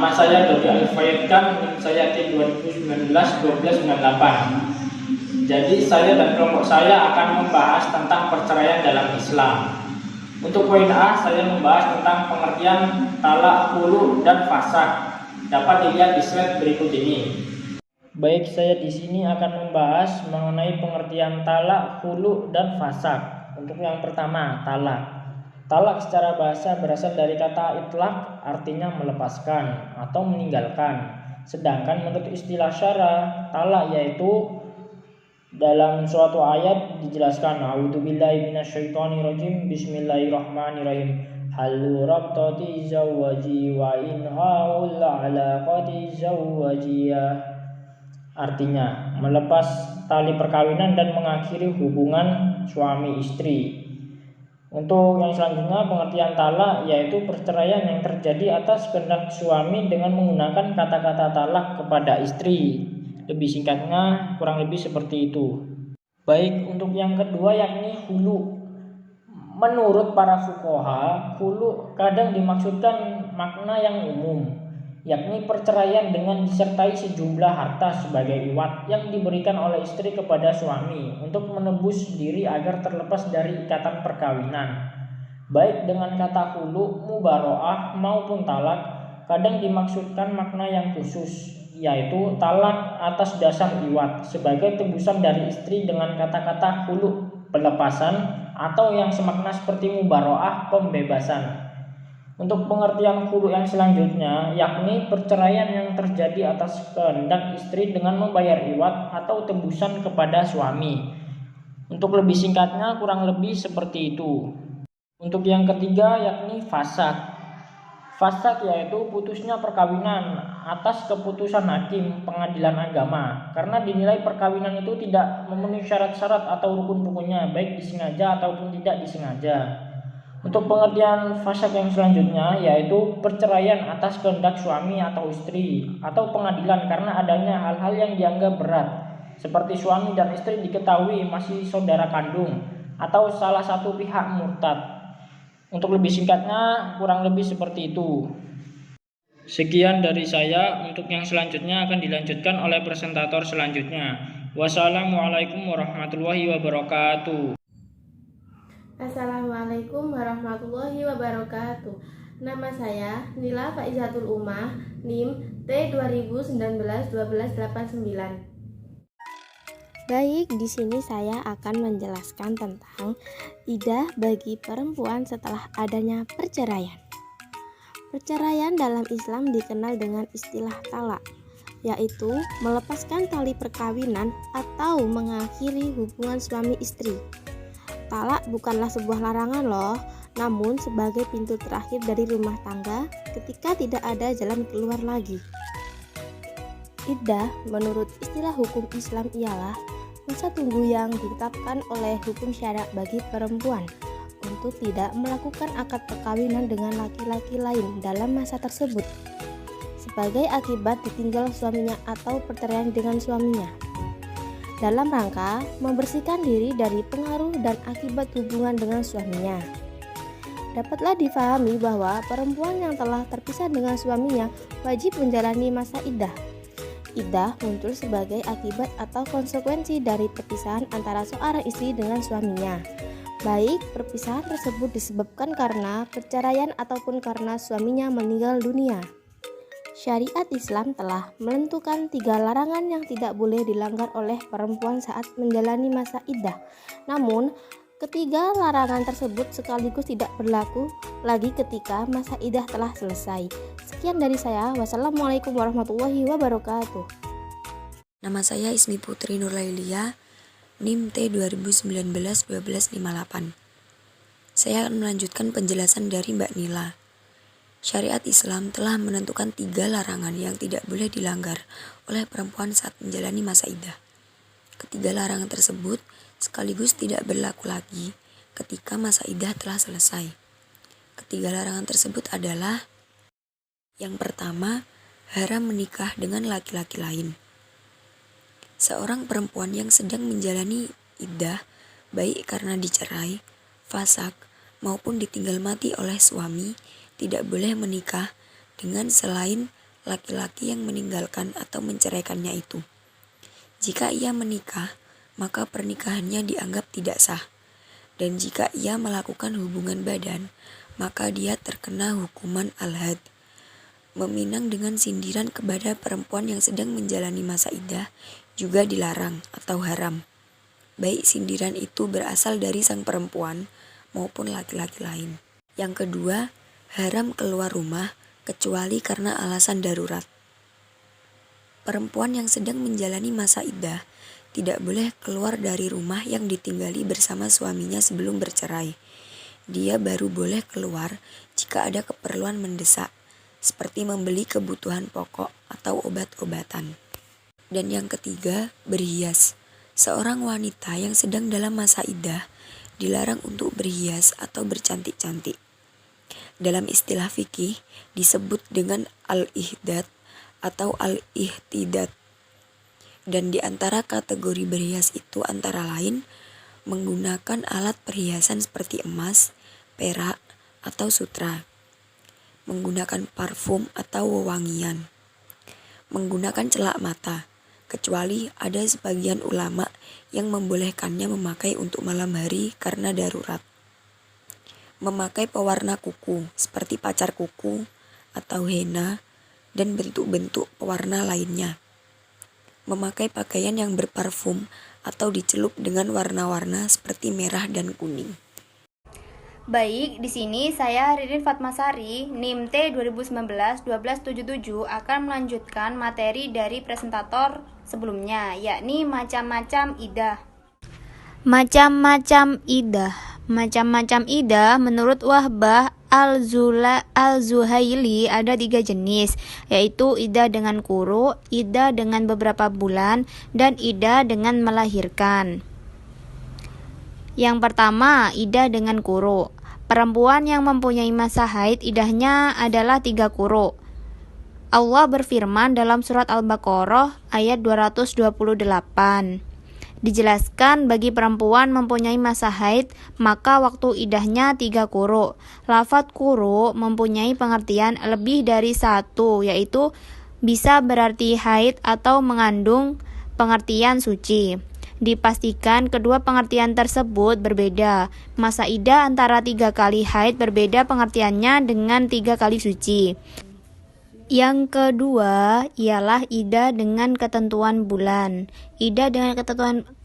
Nama saya Dodi Alfayedkan, NIM saya T2019-1298. Jadi saya dan kelompok saya akan membahas tentang perceraian dalam Islam. Untuk poin A, saya membahas tentang pengertian talak, khulu, dan fasakh. Dapat dilihat di slide berikut ini. Baik, saya di sini akan membahas mengenai pengertian talak, khulu, dan fasakh. Untuk yang pertama, talak. Talak secara bahasa berasal dari kata itlaq, artinya melepaskan atau meninggalkan. Sedangkan menurut istilah syara, talak yaitu dalam suatu ayat dijelaskan, a'udzubillahi minasyaitonirrajim, bismillahirrahmanirrahim, halu rabtati zawwaji wa in haul alaqati zawwajiyah. Artinya melepas tali perkawinan dan mengakhiri hubungan suami istri. Untuk yang selanjutnya, pengertian talak yaitu perceraian yang terjadi atas kehendak suami dengan menggunakan kata-kata talak kepada istri. Lebih singkatnya kurang lebih seperti itu. Baik, untuk yang kedua yakni khulu. Menurut para fuqaha, khulu kadang dimaksudkan makna yang umum, yakni perceraian dengan disertai sejumlah harta sebagai iwat yang diberikan oleh istri kepada suami untuk menebus diri agar terlepas dari ikatan perkawinan. Baik dengan kata khulu, mubaroah maupun talak, kadang dimaksudkan makna yang khusus, yaitu talak atas dasar iwat sebagai tebusan dari istri dengan kata-kata khulu, pelepasan, atau yang semakna seperti mubaroah, pembebasan. Untuk pengertian khulu yang selanjutnya yakni perceraian yang terjadi atas kehendak istri dengan membayar iwat atau tebusan kepada suami. Untuk lebih singkatnya kurang lebih seperti itu. Untuk yang ketiga yakni fasakh. Fasakh yaitu putusnya perkawinan atas keputusan hakim pengadilan agama karena dinilai perkawinan itu tidak memenuhi syarat-syarat atau rukun-rukunnya, baik disengaja ataupun tidak disengaja. Untuk pengertian fasakh yang selanjutnya yaitu perceraian atas kehendak suami atau istri atau pengadilan karena adanya hal-hal yang dianggap berat, seperti suami dan istri diketahui masih saudara kandung atau salah satu pihak murtad. Untuk lebih singkatnya kurang lebih seperti itu. Sekian dari saya. Untuk yang selanjutnya akan dilanjutkan oleh presentator selanjutnya. Wassalamualaikum warahmatullahi wabarakatuh. Assalamualaikum warahmatullahi wabarakatuh. Nama saya Nila Faizatul Umah, NIM T2019-1289. Baik, di sini saya akan menjelaskan tentang iddah bagi perempuan setelah adanya perceraian. Perceraian dalam Islam dikenal dengan istilah talak, yaitu melepaskan tali perkawinan atau mengakhiri hubungan suami istri. Talak bukanlah sebuah larangan loh, namun sebagai pintu terakhir dari rumah tangga ketika tidak ada jalan keluar lagi. Iddah menurut istilah hukum Islam ialah masa tunggu yang ditetapkan oleh hukum syara bagi perempuan untuk tidak melakukan akad perkawinan dengan laki-laki lain dalam masa tersebut sebagai akibat ditinggal suaminya atau perceraian dengan suaminya, dalam rangka membersihkan diri dari pengaruh dan akibat hubungan dengan suaminya. Dapatlah difahami bahwa perempuan yang telah terpisah dengan suaminya wajib menjalani masa iddah. Iddah muncul sebagai akibat atau konsekuensi dari perpisahan antara seorang istri dengan suaminya. Baik perpisahan tersebut disebabkan karena perceraian ataupun karena suaminya meninggal dunia. Syariat Islam telah menentukan 3 larangan yang tidak boleh dilanggar oleh perempuan saat menjalani masa iddah. Namun, ketiga larangan tersebut sekaligus tidak berlaku lagi ketika masa iddah telah selesai. Sekian dari saya. Wassalamualaikum warahmatullahi wabarakatuh. Nama saya Ismi Putri Nurlailia, NIM T2019-1258. Saya akan melanjutkan penjelasan dari Mbak Nila. Syariat Islam telah menentukan 3 larangan yang tidak boleh dilanggar oleh perempuan saat menjalani masa iddah. Ketiga larangan tersebut sekaligus tidak berlaku lagi ketika masa iddah telah selesai. Ketiga larangan tersebut adalah: yang pertama, haram menikah dengan laki-laki lain. Seorang perempuan yang sedang menjalani iddah, baik karena dicerai, fasakh, maupun ditinggal mati oleh suami, tidak boleh menikah dengan selain laki-laki yang meninggalkan atau menceraikannya itu. Jika ia menikah, maka pernikahannya dianggap tidak sah. Dan jika ia melakukan hubungan badan, maka dia terkena hukuman al-had. Meminang dengan sindiran kepada perempuan yang sedang menjalani masa iddah juga dilarang atau haram. Baik sindiran itu berasal dari sang perempuan maupun laki-laki lain. Yang kedua, haram keluar rumah kecuali karena alasan darurat. Perempuan yang sedang menjalani masa iddah tidak boleh keluar dari rumah yang ditinggali bersama suaminya sebelum bercerai. Dia baru boleh keluar jika ada keperluan mendesak, seperti membeli kebutuhan pokok atau obat-obatan. Dan yang ketiga, berhias. Seorang wanita yang sedang dalam masa iddah dilarang untuk berhias atau bercantik-cantik. Dalam istilah fikih disebut dengan al-ihdad atau al-ihtidad. Dan di antara kategori berhias itu antara lain menggunakan alat perhiasan seperti emas, perak, atau sutra, menggunakan parfum atau wewangian, menggunakan celak mata, kecuali ada sebagian ulama yang membolehkannya memakai untuk malam hari karena darurat, memakai pewarna kuku seperti pacar kuku atau henna dan bentuk-bentuk pewarna lainnya, memakai pakaian yang berparfum atau dicelup dengan warna-warna seperti merah dan kuning. Baik, di sini saya Ririn Fatmasari, NIM T 2019-1277 akan melanjutkan materi dari presentator sebelumnya, yakni macam-macam iddah. Macam-macam iddah. Macam-macam iddah menurut Wahbah Al-Zuhaili ada 3 jenis, yaitu iddah dengan quru, iddah dengan beberapa bulan, dan iddah dengan melahirkan. Yang pertama, iddah dengan quru. Perempuan yang mempunyai masa haid iddahnya adalah 3 quru. Allah berfirman dalam surat Al-Baqarah ayat 228. Dijelaskan bagi perempuan mempunyai masa haid, maka waktu iddahnya 3 quru. Lafadz quru mempunyai pengertian lebih dari 1, yaitu bisa berarti haid atau mengandung pengertian suci. Dipastikan kedua pengertian tersebut berbeda. Masa iddah antara 3 kali haid berbeda pengertiannya dengan 3 kali suci. Yang kedua ialah iddah dengan ketentuan bulan. Iddah dengan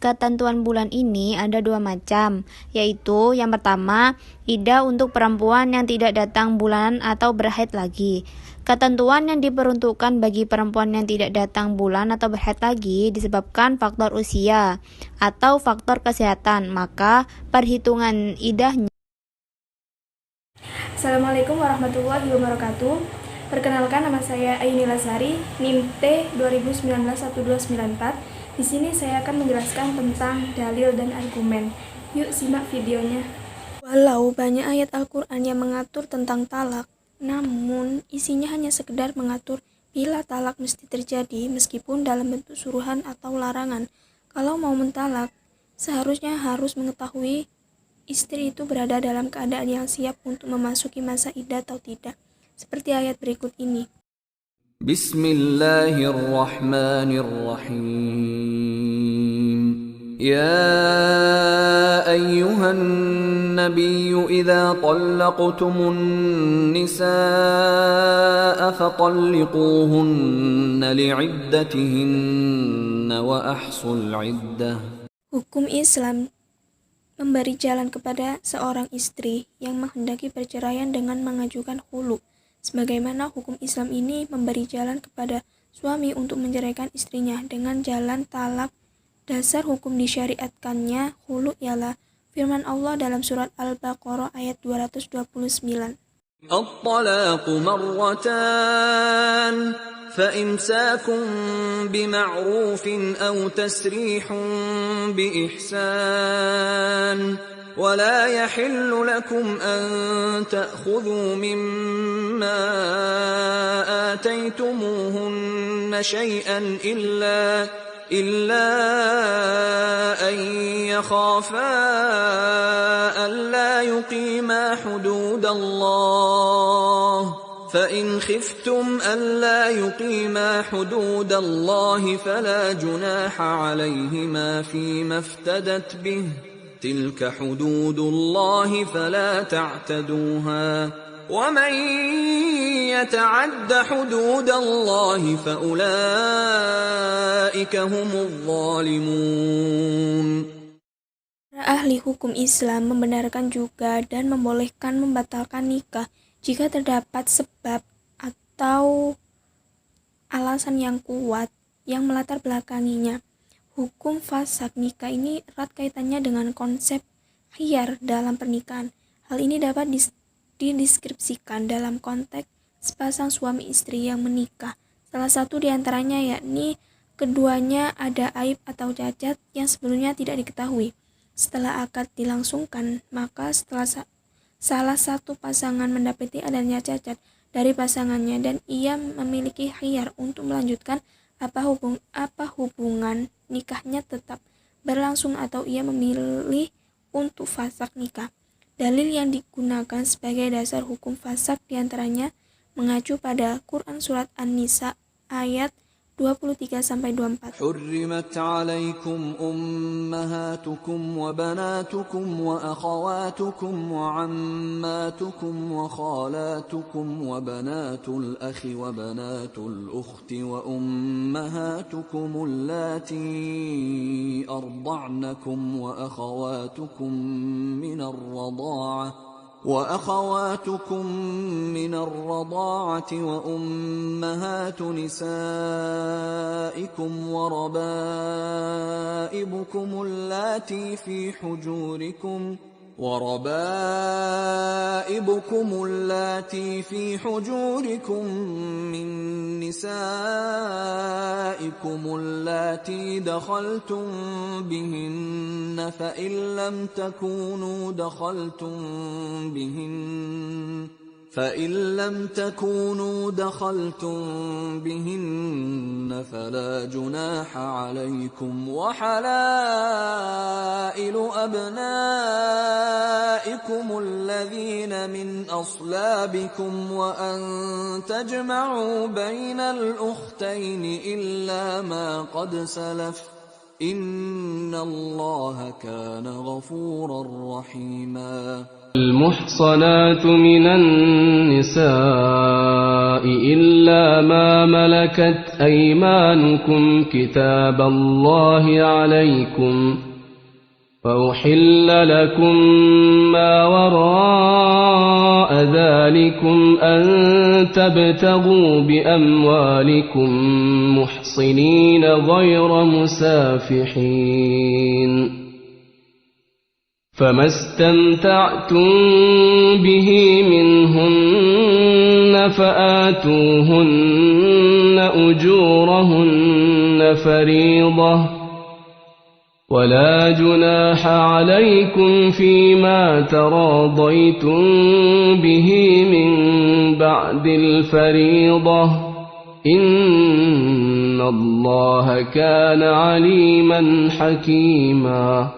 ketentuan bulan ini ada 2 macam, yaitu yang pertama, iddah untuk perempuan yang tidak datang bulan atau berhaid lagi. Ketentuan yang diperuntukkan bagi perempuan yang tidak datang bulan atau berhaid lagi disebabkan faktor usia atau faktor kesehatan, maka perhitungan iddahnya. Assalamualaikum warahmatullahi wabarakatuh. Perkenalkan, nama saya Aini Lasari, NIM T 2019-1294. Di sini saya akan menjelaskan tentang dalil dan argumen. Yuk simak videonya. Walau banyak ayat Al-Quran yang mengatur tentang talak, namun isinya hanya sekedar mengatur bila talak mesti terjadi meskipun dalam bentuk suruhan atau larangan. Kalau mau mentalak, seharusnya harus mengetahui istri itu berada dalam keadaan yang siap untuk memasuki masa iddah atau tidak. Seperti ayat berikut ini. Bismillahirrahmanirrahim. Ya ayyuhan nabiyyu idza talaqtumun nisaa fatalliquhunna li'iddatihinna wa ahsul 'iddah. Hukum Islam memberi jalan kepada seorang istri yang menghendaki perceraian dengan mengajukan khulu. Sebagaimana hukum Islam ini memberi jalan kepada suami untuk menceraikan istrinya dengan jalan talak. Dasar hukum disyariatkannya khulu ialah firman Allah dalam surat Al-Baqarah ayat 229. At-talaqu marratan فإمساكم بمعروف أو تسريح بإحسان ولا يحل لكم أن تأخذوا مما آتيتموهن شيئا إلا أن يخافا ألا يقيما حدود الله فإن خفتم ألا يقيما حدود الله فلا جناح عليهما فيما افتدت به تلك حدود الله فلا تعتدوها ومن يتعد حدود الله فأولئك هم الظالمون. Ahli hukum Islam membenarkan juga dan membolehkan membatalkan nikah jika terdapat sebab atau alasan yang kuat yang melatar belakanginya. Hukum fasakh nikah ini erat kaitannya dengan konsep khiyar dalam pernikahan. Hal ini dapat dideskripsikan dalam konteks sepasang suami istri yang menikah. Salah satu diantaranya yakni keduanya ada aib atau cacat yang sebelumnya tidak diketahui. Setelah akad dilangsungkan, maka setelah salah satu pasangan mendapati adanya cacat dari pasangannya dan ia memiliki khiyar untuk melanjutkan apa hubungan nikahnya tetap berlangsung atau ia memilih untuk fasakh nikah. Dalil yang digunakan sebagai dasar hukum fasakh diantaranya mengacu pada Quran Surat An-Nisa ayat 23-24. حرمت عليكم أمهاتكم وبناتكم وأخواتكم وعماتكم وخالاتكم وبنات الأخ وبنات الأخت وأمهاتكم اللاتي أرضعنكم وأخواتكم من الرضاعة وأمهات نسائكم وربائبكم اللاتي في حجوركم من نسائكم اللاتي دخلتم بهن فإن لم تكونوا دخلتم بهن فلا جناح عليكم وحلائل أبنائكم الذين من أصلابكم وأن تجمعوا بين الأختين إلا ما قد سلف إن الله كان غفورا رحيما. المحصنات من النساء إلا ما ملكت أيمانكم كتاب الله عليكم فأحل لكم ما وراء ذلكم أن تبتغوا بأموالكم محصنين غير مسافحين فما استمتعتم به منهن فآتوهن أجورهن فريضة ولا جناح عليكم فيما تراضيتم به من بعد الفريضة إن الله كان عليما حكيما.